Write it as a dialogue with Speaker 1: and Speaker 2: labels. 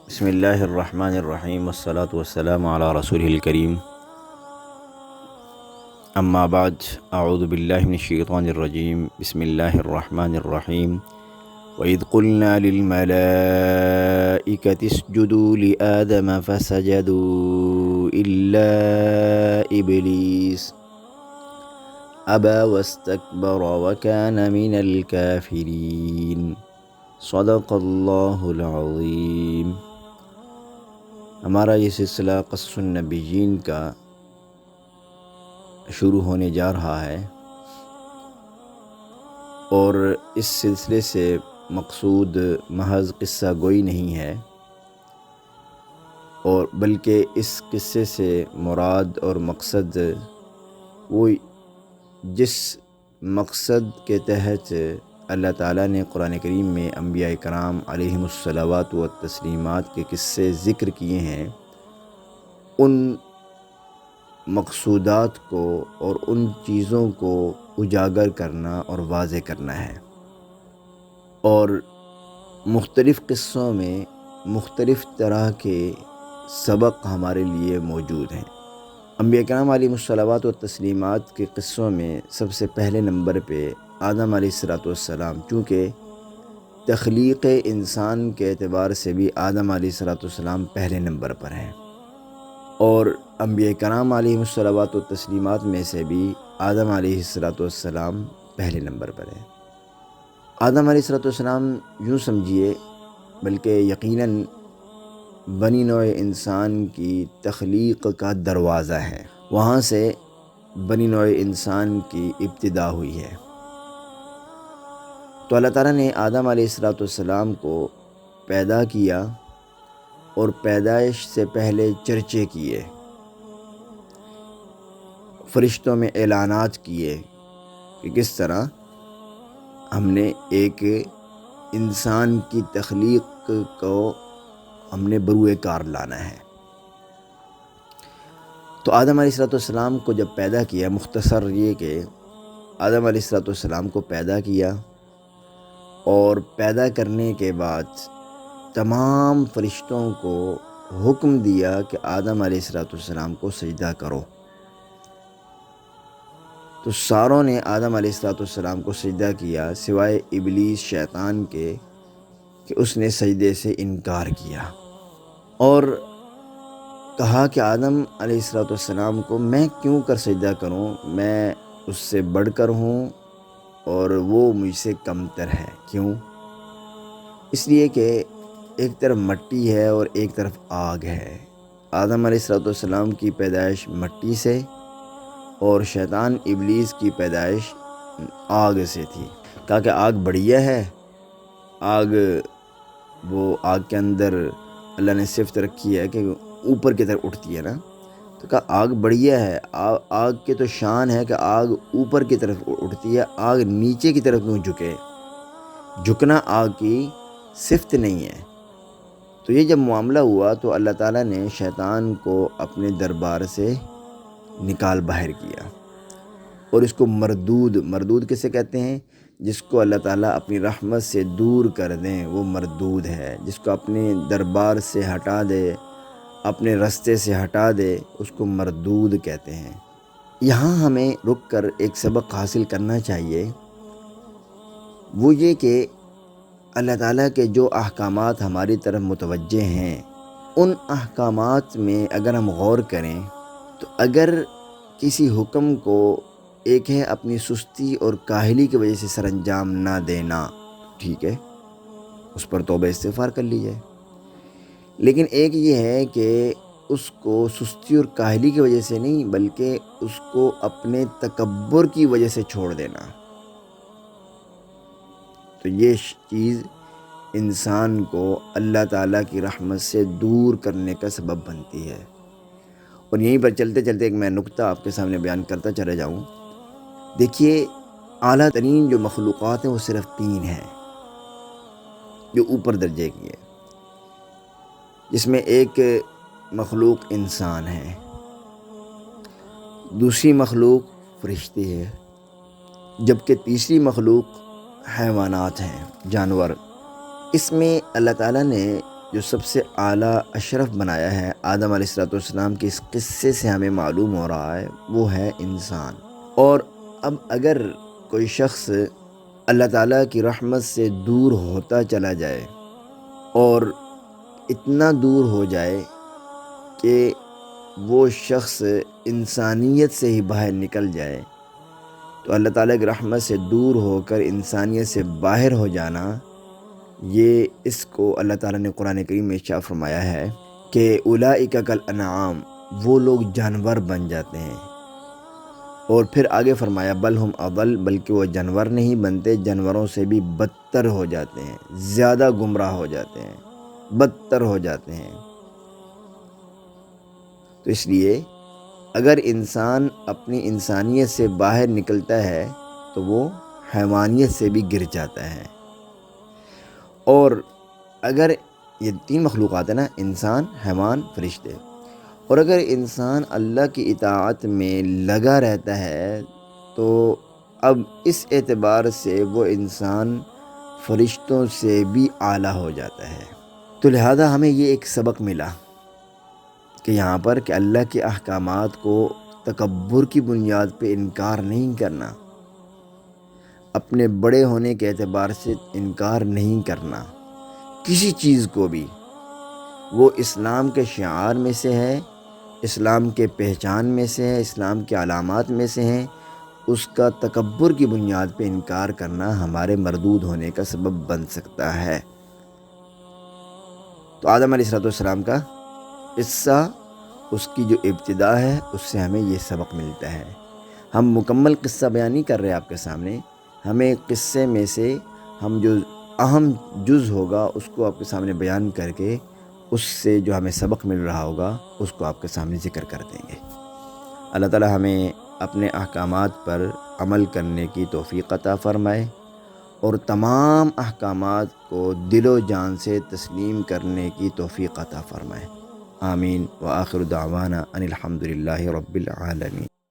Speaker 1: بسم اللہ الرحمن الرحیم والصلاة والسلام علی رسول الکریم اما بعد اعوذ باللہ من الشیطان الرجیم بسم اللہ الرحمن الرحیم وَإِذْ قُلْنَا لِلْمَلَائِكَةِ اسْجُدُوا لِآدَمَ فَسَجَدُوا إِلَّا إِبْلِيسَ أَبَى وَاسْتَكْبَرَ وَكَانَ مِنَ الْكَافِرِينَ صدق اللہ العظیم۔ ہمارا یہ سلسلہ قصص النبیین کا شروع ہونے جا رہا ہے، اور اس سلسلے سے مقصود محض قصہ گوئی نہیں ہے، اور بلکہ اس قصے سے مراد اور مقصد وہ جس مقصد کے تحت اللہ تعالیٰ نے قرآن کریم میں انبیاء کرام علیہم الصلوات والتسلیمات کے قصے ذکر کیے ہیں، ان مقصودات کو اور ان چیزوں کو اجاگر کرنا اور واضح کرنا ہے۔ اور مختلف قصوں میں مختلف طرح کے سبق ہمارے لیے موجود ہیں۔ انبیاء کرام علیہم الصلوات والتسلیمات کے قصوں میں سب سے پہلے نمبر پہ آدم علیہ السلام، چونکہ تخلیق انسان کے اعتبار سے بھی آدم علیہ السلام پہلے نمبر پر ہیں، اور انبیاء کرام علیہم الصلوات والتسلیمات میں سے بھی آدم علیہ السلام پہلے نمبر پر ہیں۔ آدم علیہ السلام یوں سمجھیے، بلکہ یقیناً بنی نوع انسان کی تخلیق کا دروازہ ہے، وہاں سے بنی نوع انسان کی ابتدا ہوئی ہے۔ تو اللہ تعالیٰ نے آدم علیہ السلام کو پیدا کیا، اور پیدائش سے پہلے چرچے کیے، فرشتوں میں اعلانات کیے کہ کس طرح ہم نے ایک انسان کی تخلیق کو ہم نے بروئے کار لانا ہے۔ تو آدم علیہ السلام کو جب پیدا کیا، مختصر یہ کہ آدم علیہ السلام کو پیدا کیا، اور پیدا کرنے کے بعد تمام فرشتوں کو حکم دیا کہ آدم علیہ السلام کو سجدہ کرو۔ تو ساروں نے آدم علیہ السلام کو سجدہ کیا، سوائے ابلیس شیطان کے کہ اس نے سجدے سے انکار کیا، اور کہا کہ آدم علیہ السلام کو میں کیوں کر سجدہ کروں، میں اس سے بڑھ کر ہوں اور وہ مجھ سے کمتر ہے۔ کیوں؟ اس لیے کہ ایک طرف مٹی ہے اور ایک طرف آگ ہے۔ آدم علیہ السلام کی پیدائش مٹی سے، اور شیطان ابلیس کی پیدائش آگ سے تھی۔ کہا کہ آگ بڑھیا ہے، آگ کے اندر اللہ نے صفت رکھی ہے کہ اوپر کی طرف اٹھتی ہے نا، تو کہا آگ بڑھیا ہے، آگ کے تو شان ہے کہ آگ اوپر کی طرف اٹھتی ہے، آگ نیچے کی طرف کیوں جھکے؟ جھکنا آگ کی صفت نہیں ہے۔ تو یہ جب معاملہ ہوا تو اللہ تعالیٰ نے شیطان کو اپنے دربار سے نکال باہر کیا، اور اس کو مردود کسے کہتے ہیں؟ جس کو اللہ تعالیٰ اپنی رحمت سے دور کر دیں وہ مردود ہے، جس کو اپنے دربار سے ہٹا دے، اپنے رستے سے ہٹا دے، اس کو مردود کہتے ہیں۔ یہاں ہمیں رک کر ایک سبق حاصل کرنا چاہیے، وہ یہ کہ اللہ تعالیٰ کے جو احکامات ہماری طرف متوجہ ہیں، ان احکامات میں اگر ہم غور کریں تو اگر کسی حکم کو ایک ہے اپنی سستی اور کاہلی کی وجہ سے سر انجام نہ دینا، ٹھیک ہے، اس پر توبہ استغفار کر لی جائے، لیکن ایک یہ ہے کہ اس کو سستی اور کاہلی کی وجہ سے نہیں، بلکہ اس کو اپنے تکبر کی وجہ سے چھوڑ دینا، تو یہ چیز انسان کو اللہ تعالیٰ کی رحمت سے دور کرنے کا سبب بنتی ہے۔ اور یہیں پر چلتے چلتے ایک میں نکتہ آپ کے سامنے بیان کرتا چلا جاؤں۔ دیکھیے، اعلیٰ ترین جو مخلوقات ہیں وہ صرف 3 ہیں جو اوپر درجے کی ہیں، جس میں ایک مخلوق انسان ہے، دوسری مخلوق فرشتے ہیں، جبکہ تیسری مخلوق حیوانات ہیں، جانور۔ اس میں اللہ تعالیٰ نے جو سب سے اعلیٰ اشرف بنایا ہے آدم علیہ السلام کے اس قصے سے ہمیں معلوم ہو رہا ہے وہ ہے انسان۔ اور اب اگر کوئی شخص اللہ تعالیٰ کی رحمت سے دور ہوتا چلا جائے اور اتنا دور ہو جائے کہ وہ شخص انسانیت سے ہی باہر نکل جائے، تو اللہ تعالیٰ کی رحمت سے دور ہو کر انسانیت سے باہر ہو جانا، یہ اس کو اللہ تعالیٰ نے قرآن کریم میں ارشاد فرمایا ہے کہ اولئک کالانعام، وہ لوگ جانور بن جاتے ہیں۔ اور پھر آگے فرمایا بل ہم اضل، بلکہ وہ جانور نہیں بنتے، جانوروں سے بھی بدتر ہو جاتے ہیں، زیادہ گمراہ ہو جاتے ہیں، بدتر ہو جاتے ہیں۔ تو اس لیے اگر انسان اپنی انسانیت سے باہر نکلتا ہے تو وہ حیوانیت سے بھی گر جاتا ہے۔ اور اگر یہ تین مخلوقات ہیں نا، انسان، حیوان، فرشتے، اور اگر انسان اللہ کی اطاعت میں لگا رہتا ہے تو اب اس اعتبار سے وہ انسان فرشتوں سے بھی اعلیٰ ہو جاتا ہے۔ تو لہذا ہمیں یہ ایک سبق ملا کہ یہاں پر کہ اللہ کے احکامات کو تکبر کی بنیاد پہ انکار نہیں کرنا، اپنے بڑے ہونے کے اعتبار سے انکار نہیں کرنا کسی چیز کو بھی۔ وہ اسلام کے شعار میں سے ہے، اسلام کے پہچان میں سے ہے، اسلام کے علامات میں سے ہیں، اس کا تکبر کی بنیاد پہ انکار کرنا ہمارے مردود ہونے کا سبب بن سکتا ہے۔ تو آدم علیہ السلام کا قصہ، اس کی جو ابتدا ہے، اس سے ہمیں یہ سبق ملتا ہے۔ ہم مکمل قصہ بیان نہیں کر رہے آپ کے سامنے، ہمیں قصے میں سے ہم جو اہم جز ہوگا اس کو آپ کے سامنے بیان کر کے اس سے جو ہمیں سبق مل رہا ہوگا اس کو آپ کے سامنے ذکر کر دیں گے۔ اللہ تعالی ہمیں اپنے احکامات پر عمل کرنے کی توفیق عطا فرمائے اور تمام احکامات کو دل و جان سے تسلیم کرنے کی توفیق عطا فرمائے۔ آمین۔ وآخر دعوانا ان الحمد للہ رب العالمین۔